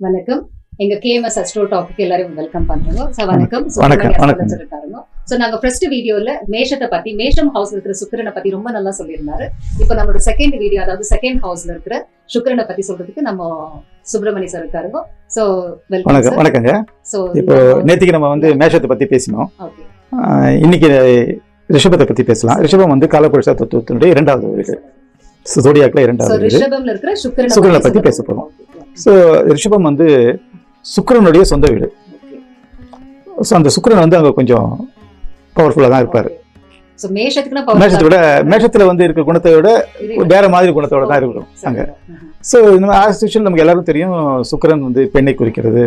வணக்கம். எங்க KMS Astro topic எல்லாரும் வெல்கம் பண்றோம். சோ வணக்கம். இருக்காருங்க. சோ நாங்க ஃபர்ஸ்ட் வீடியோல மேஷத்தை பத்தி, மேஷம் ஹவுஸ்ல இருக்கிற சுக்கிரனை பத்தி ரொம்ப நல்லா சொல்லியிருந்தாரு. இப்போ நம்மளோட செகண்ட் வீடியோ, அதாவது செகண்ட் ஹவுஸ்ல இருக்கிற சுக்கிரனை பத்தி சொல்றதுக்கு நம்ம சுப்பிரமணி சார் இருக்காருங்க. So welcome. வணக்கங்க. சோ இப்போ நேத்திக்கு நம்ம வந்து மேஷத்தை பத்தி பேசினோம். ஓகே. இன்னைக்கு ரிஷபத்தை பத்தி பேசலாம். ரிஷபம் வந்து காலபுருஷ தத்துவத்தினுடைய இரண்டாவது வீடு, ஜோடியாக்ல இரண்டாவது வீடு. ரிஷபம்ல இருக்கிற சுக்கிரனை பத்தி பேச போறோம். சோ ரிஷபம் வந்து சுக்கிரனுடைய சொந்த வீடு. ஸோ அந்த சுக்கிரன் வந்து அங்கே கொஞ்சம் பவர்ஃபுல்லாக தான் இருப்பார். மேஷத்துல வந்து இருக்க குணத்தை விட வேற மாதிரி குணத்தோட தான் இருக்கணும் அங்கே. ஸோ நமக்கு எல்லாரும் தெரியும், சுக்கிரன் வந்து பெண்ணை குறிக்கிறது,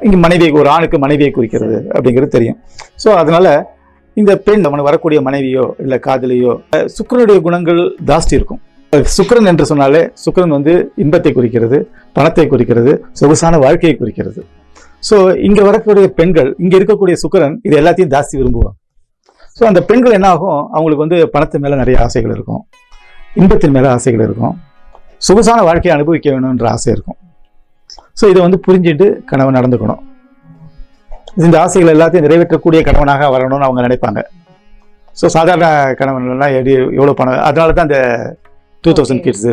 இங்கே மனைவியை, ஒரு ஆணுக்கு மனைவியை குறிக்கிறது அப்படிங்கிறது தெரியும். ஸோ அதனால இந்த பெண் அவனுக்கு வரக்கூடிய மனைவியோ இல்லை காதலியோ சுக்கிரனுடைய குணங்கள் ஜாஸ்தி இருக்கும். சுக்கிரன் என்று சொன்னாலே சுக்கிரன் வந்து இன்பத்தை குறிக்கிறது, பணத்தை குறிக்கிறது, சொகுசான வாழ்க்கையை குறிக்கிறது. ஸோ இங்க வரக்கூடிய பெண்கள், இங்க இருக்கக்கூடிய சுக்கிரன் இது எல்லாத்தையும் ஜாஸ்தி விரும்புவாங்க. ஸோ அந்த பெண்கள் என்ன ஆகும், அவங்களுக்கு வந்து பணத்தின் மேல நிறைய ஆசைகள் இருக்கும், இன்பத்தின் மேல ஆசைகள் இருக்கும், சொகுசான வாழ்க்கையை அனுபவிக்க வேணும்ன்ற ஆசை இருக்கும். ஸோ இதை வந்து புரிஞ்சுட்டு கணவன் நடந்துக்கணும். இந்த ஆசைகள் எல்லாத்தையும் நிறைவேற்றக்கூடிய கணவனாக வரணும்னு அவங்க நினைப்பாங்க. ஸோ சாதாரண கணவன்லாம் எவ்வளோ பணம், அதனால தான் அந்த 2000 கிட்ஸ்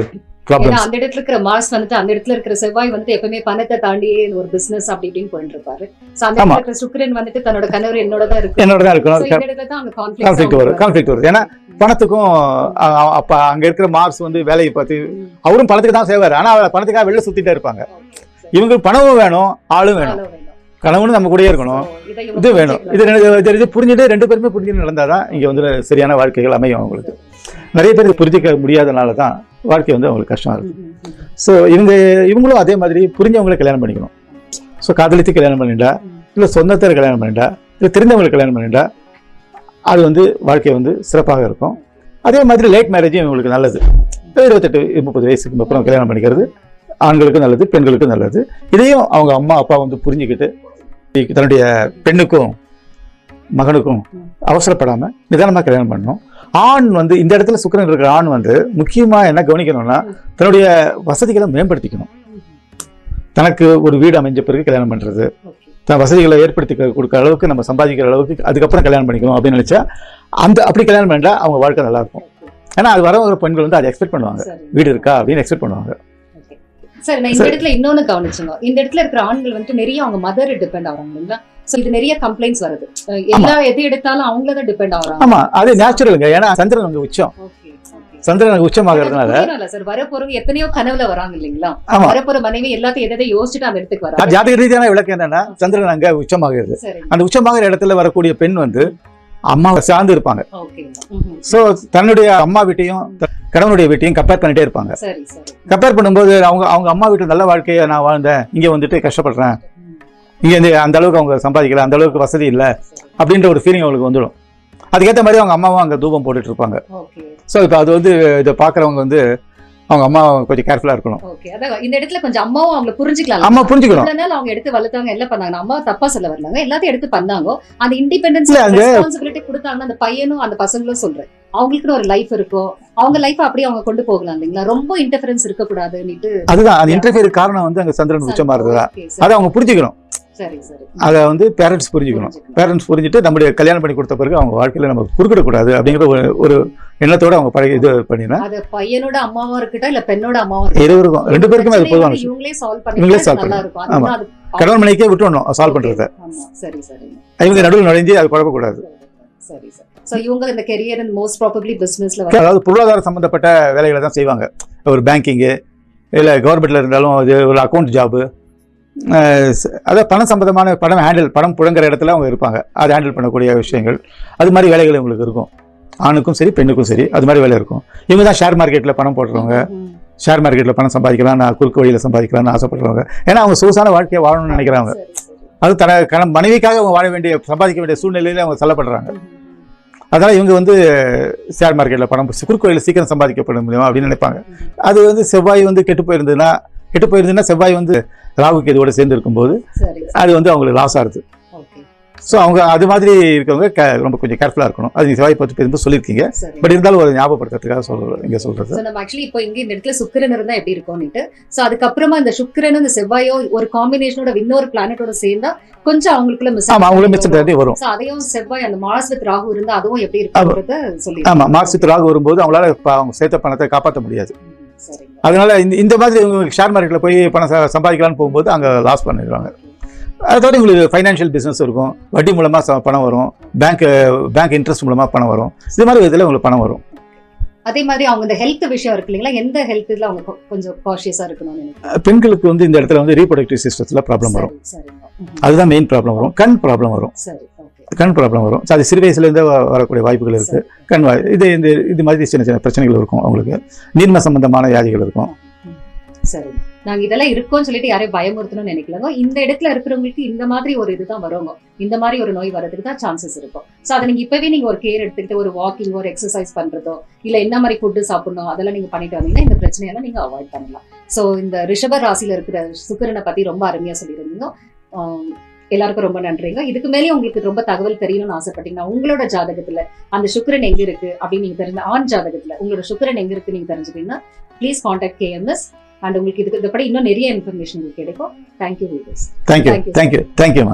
ப்ராப்ளம்ஸ். அந்த இடத்துல இருக்கிற மாஸ் வந்து, அந்த இடத்துல இருக்கிற செவ்வாய் வந்து எப்பவுமே பணத்தை தாண்டி ஒரு பிசினஸ் அப்படி இப்படின்னு போயிட்டு இருப்பாரு. சோ அந்த இடத்துல இருக்கிற சுக்கிரன் வந்துட்டு தன்னோட கணவர் என்னோட தான் இருக்கணும். கான்ஃப்ளிக்ட் வரும். ஏன்னா பணத்துக்கும் அப்ப அங்க இருக்கிற மார்ஸ் வந்து வேலையை பார்த்து அவரும் பணத்துக்கு தான் செய்வாரு. ஆனா பணத்துக்காக வெளில சுத்திட்டே இருப்பாங்க. இவங்க பணமும் வேணும், ஆளும் வேணும், கணவனும் நம்ம கூடயே இருக்கணும், இது வேணும். இது புரிஞ்சுட்டு ரெண்டு பேருமே புரிஞ்சுட்டு நடந்தாதான் இங்க வந்து சரியான வாழ்க்கைகள் அமையும். அவங்களுக்கு நிறைய பேருக்கு புரிஞ்சிக்க முடியாதனால தான் வாழ்க்கை வந்து அவங்களுக்கு கஷ்டம் இருக்கு. ஸோ இவங்களும் அதே மாதிரி புரிஞ்சவங்களை கல்யாணம் பண்ணிக்கணும். ஸோ காதலித்து கல்யாணம் பண்ணிட்டா, இல்லை சொந்தத்தை கல்யாணம் பண்ணிட்டா, இல்லை தெரிஞ்சவங்களை கல்யாணம் பண்ணிட்டா அது வந்து வாழ்க்கை வந்து சிறப்பாக இருக்கும். அதே மாதிரி லேட் மேரேஜும் இவங்களுக்கு நல்லது. 28-30 வயசுக்கு அப்புறம் கல்யாணம் பண்ணிக்கிறது ஆண்களுக்கும் நல்லது, பெண்களுக்கும் நல்லது. இதையும் அவங்க அம்மா அப்பா வந்து புரிஞ்சுக்கிட்டு தன்னுடைய பெண்ணுக்கும் மகனுக்கும் அவசரப்படாம நிதானமாக கல்யாணம் பண்ணணும். ஆண் வந்து இந்த இடத்துல சுக்கிரன் இருக்கிற ஆண் வந்து முக்கியமா என்ன கவனிக்கணும்னா, தன்னுடைய வசதிகளை மேம்படுத்திக்கணும். தனக்கு ஒரு வீடு அமைஞ்ச பிறகு கல்யாணம் பண்றது, தன் வசதிகளை ஏற்படுத்தி கொடுக்குற அளவுக்கு நம்ம சம்பாதிக்கிற அளவுக்கு அதுக்கப்புறம் கல்யாணம் பண்ணிக்கணும் அப்படின்னு நினைச்சா அப்படி கல்யாணம் பண்ணிட்டா அவங்க வாழ்க்கை நல்லா இருக்கும். ஏன்னா அது வர ஒரு பெண்கள் வந்து அதை எக்ஸ்பெக்ட் பண்ணுவாங்க, வீடு இருக்கா அப்படின்னு எக்ஸ்பெக்ட் பண்ணுவாங்க. சார் நான் இந்த இடத்துல இன்னொன்னு கவனிச்சுங்க, இந்த இடத்துல இருக்கிற ஆண்கள் வந்து நிறைய அவங்க மதர் டிபெண்ட் ஆகிறாங்க இல்லைங்களா? சோ இது நிறைய கம்ப்ளைண்ட்ஸ் வருது, எது எடுத்தாலும் அவங்கள தான் டிபெண்ட் ஆகுறாங்க. ஆமா, அது நேச்சுரலுங்க. ஏன்னா சந்திரன் அங்க உச்சம், சந்திரன் உச்சமாகிறதுனால சார் வரப்போறவங்க எத்தனையோ கனவுல வராங்க இல்லைங்களா? வரப்போற மனைவி எல்லாத்தையும் எதை யோசிச்சுட்டு அந்த இடத்துக்கு வராங்க. ஜாதக ரீதியான விளக்கம் என்னன்னா, சந்திரன் அங்க உச்சமாகிறது. அந்த உச்சமாகிற இடத்துல வரக்கூடிய பெண் வந்து அம்மாவை சார்ந்து இருப்பாங்க. சோ தன்னுடைய அம்மா வீட்டையும் கணவனுடைய வீட்டையும் கம்பேர் பண்ணிட்டே இருப்பாங்க. கம்பேர் பண்ணும்போது அவங்க அம்மா வீட்டு நல்ல வாழ்க்கையை நான் வாழ்ந்தேன், இங்க வந்துட்டு கஷ்டப்படுறேன், இங்க அந்த அளவுக்கு அவங்க சம்பாதிக்கல, அந்த அளவுக்கு வசதி இல்லை அப்படின்ற ஒரு ஃபீலிங் அவங்களுக்கு வந்துடும். அதுக்கேற்ற மாதிரி அவங்க அம்மாவும் அங்கே தூபம் போட்டுட்டு இருப்பாங்க. ஸோ இப்போ அது வந்து இதை பார்க்குறவங்க வந்து அவங்க அம்மா கொஞ்சம் கேர்ஃபுல்லா இருக்கணும். இந்த இடத்துல கொஞ்சம் அம்மாவும் அவங்களை புரிஞ்சுக்கலாம். அம்மா புரிஞ்சுக்கணும். அவங்க எடுத்து வளர்த்தாங்க, எல்லாம் பண்ணாங்க, அம்மா தப்பா சொல்ல வரலாங்க, எல்லாத்தையும் எடுத்து பண்ணாங்க. அந்த இண்டிபெண்டன்ஸ் ரெஸ்பான்சிபிலிட்டி கொடுத்தாங்கன்னா அந்த பையனும் அந்த பசங்களும் சொல்றேன், அவங்களுக்குன்னு ஒரு லைஃப் இருக்கும், அவங்க லைஃப் அப்படியே அவங்க கொண்டு போகலாம் இல்லைங்களா? ரொம்ப இன்டர்ஃபரன்ஸ் இருக்கக்கூடாதுன்னு. அதுதான் அந்த இன்டர்ஃபியர் காரணம் வந்து அங்க சந்திரன் உச்சமா இருக்குதா, அதை அவங்க புரிஞ்சுக்கணும். அதை வந்து பேரண்ட்ஸ் புரிஞ்சுக்கணும். பேரண்ட்ஸ் புரிஞ்சுட்டு நம்முடைய கல்யாணம் பண்ணி கொடுத்த பிறகு அவங்க வாழ்க்கையில நம்ம குறுக்கிடக்கூடாது அப்படிங்கிற ஒரு எண்ணத்தோட அவங்க பழகி இது பண்ணினா, அது பையனோட அம்மாவா இருக்கட்டும் இல்ல பெண்ணோட அம்மாவா இருக்கட்டும், ரெண்டு பேருக்குமே அது பொதுவான இவங்களே சால்வ் பண்ணலாம். ஆமா, கணவன் மனைவிக்கே விட்டுறணும் சால்வ் பண்றத. சரி சரி, இவங்க நடுவில் நுழைஞ்சு அது குழப்பக்கூடாது. சரி சார். சோ இவங்க இந்த கரியர் அண்ட் மோஸ்ட் ப்ராபபிலி பிசினஸ்ல, அதாவது பொருளாதார சம்பந்தப்பட்ட வேலைகளை தான் செய்வாங்க. ஒரு பேங்கிங்கு இல்ல கவர்மெண்ட்ல இருந்தாலும் அது ஒரு அக்கௌண்ட் ஜாபு, அதாவது பணம் சம்பந்தமான பணம் புழங்குற இடத்துல அவங்க இருப்பாங்க. அதை ஹேண்டில் பண்ணக்கூடிய விஷயங்கள், அது மாதிரி வேலைகள் இவங்களுக்கு இருக்கும். ஆணுக்கும் சரி பெண்ணுக்கும் சரி அது மாதிரி வேலை இருக்கும். இவங்க தான் ஷேர் மார்க்கெட்டில் பணம் போடுறவங்க, ஷேர் மார்க்கெட்டில் பணம் சம்பாதிக்கலாம், நான் குறுக்கு வழியில் சம்பாதிக்கலாம்னு ஆசைப்படுறவங்க. ஏன்னா அவங்க சொகுசான வாழ்க்கையை வாழணும்னு நினைக்கிறாங்க. அது மனைவிக்காக அவங்க வாழ வேண்டிய, சம்பாதிக்க வேண்டிய சூழ்நிலையில அவங்க தள்ளப்படுறாங்க. அதனால இவங்க வந்து ஷேர் மார்க்கெட்டில் பணம் குறுக்கு வழியில் சீக்கிரம் சம்பாதிக்கப்பட முடியும் அப்படின்னு நினைப்பாங்க. அது வந்து செவ்வாய் வந்து கெட்டு போயிருந்ததுன்னா செவ்வாய் வந்து ராகுக்கு இதோட சேர்ந்து இருக்கும்போது அது வந்து அவங்களுக்கு லாஸ் ஆகுது. ஸோ அவங்க அது மாதிரி இருக்கவங்க ரொம்ப கொஞ்சம் கேர்ஃபுல்லாக இருக்கணும். அது நீங்கள் செவ்வாய் பற்றி பேசும்போது சொல்லியிருக்கீங்க. சரி. பட் இருந்தாலும் ஒரு ஞாபகப்படுத்துறதுக்காக இங்கே சொல்கிறது. So, நம்ம ஆக்சுவலி இப்போ இங்க இந்த இடத்துல சுக்கிரன் இருந்தா எப்படி இருக்கும்னுட்டு சோ அதுக்கப்புறமா இந்த சுக்கிரனும் இந்த செவ்வாயோ ஒரு காம்பினேஷனோட இன்னொரு பிளானட்டோட சேர்ந்தா கொஞ்சம் அவங்களுக்குள்ள மிஸ் ஆமாம், அவங்களும் மிச்சம் வரும். சோ அதையும் செவ்வாய் அந்த மார்ஸ் வித் ராகு இருந்தா அதுவும் எப்படி இருக்கும்ன்றத சொல்லி. ஆமாம், மார்ச் ராகு வரும்போது அவங்களால அவங்க சேர்த்த பணத்தை காப்பாற்ற முடியாது. சரிங்க. அதனால இந்த மாதிரி உங்களுக்கு ஷேர் மார்க்கெட்டில் போய் பணம் சம்பாதிக்கலாம்னு போகும்போது அங்கே லாஸ் பண்ணிடுவாங்க. அதோட உங்களுக்கு ஃபைனான்ஷியல் பிஸ்னஸ் இருக்கும், வட்டி மூலமாக பணம் வரும், பேங்க் இன்ட்ரெஸ்ட் மூலமாக பணம் வரும், இது மாதிரி இதில் உங்களுக்கு பணம் வரும். அதே மாதிரி அவங்க இந்த ஹெல்த் விஷயம் இருக்கு இல்லைங்களா, எந்த ஹெல்த்ல அவங்க கொஞ்சம் காஷியஸா இருக்கணும்னு நினைக்கிறேன். பெண்களுக்கு இந்த இடத்துல ரீப்ரொடக்டிவ் சிஸ்டத்தில் ப்ராப்ளம் வரும். சரிங்க. அதுதான் மெயின் ப்ராப்ளம் வரும். கண் ப்ராப்ளம் வரும். சரி. கண் ப்ராப்ளம் வரும். அது சிறு வயசுலேருந்தே வரக்கூடிய வாய்ப்புகள் இருக்கு. கண் இது மாதிரி சின்ன சின்ன பிரச்சனைகள் இருக்கும். அவங்களுக்கு நீர்ம சம்பந்தமான வியாதிகள் இருக்கும். சரி, நாங்க இதெல்லாம் இருக்கோம்னு சொல்லிட்டு யாரையும் பயமுறுத்தணும்னு நினைக்கலங்க. இந்த இடத்துல இருக்கிறவங்களுக்கு இந்த மாதிரி ஒரு இதுதான் வருங்க, இந்த மாதிரி ஒரு நோய் வரதுக்கு தான் சான்சஸ் இருக்கும். ஸோ அதை நீங்க இப்பவே நீங்க ஒரு கேர் எடுத்துக்கிட்டு ஒரு வாக்கிங் ஒரு எக்ஸசைஸ் பண்றதோ இல்ல என்ன மாதிரி ஃபுட்டு சாப்பிடணும் அதெல்லாம் நீங்க பண்ணிட்டு வந்தீங்கன்னா இந்த பிரச்சனையெல்லாம் நீங்க அவாய்ட் பண்ணலாம். ஸோ இந்த ரிஷப ராசியில இருக்கிற சுக்கிரனை பத்தி ரொம்ப அருமையா சொல்லியிருந்தீங்க. எல்லாருக்கும் ரொம்ப நன்றிங்க. இதுக்கு மேலே உங்களுக்கு ரொம்ப தகவல் தெரியணும்னு ஆசைப்பட்டீங்கன்னா உங்களோட ஜாதகத்துல அந்த சுக்கிரன் எங்க இருக்கு அப்படின்னு நீங்க தெரிஞ்ச ஆண் ஜாதகத்துல உங்களோட சுக்கிரன் எங்க இருக்கு நீங்க தெரிஞ்சுக்கிட்டீங்கன்னா ப்ளீஸ் கான்டாக்ட் KMS. அண்ட் உங்களுக்கு இதுக்கு இன்னும் நிறைய இன்ஃபர்மேஷன் கிடைக்கும். தேங்க்யூ. தேங்க்யூ.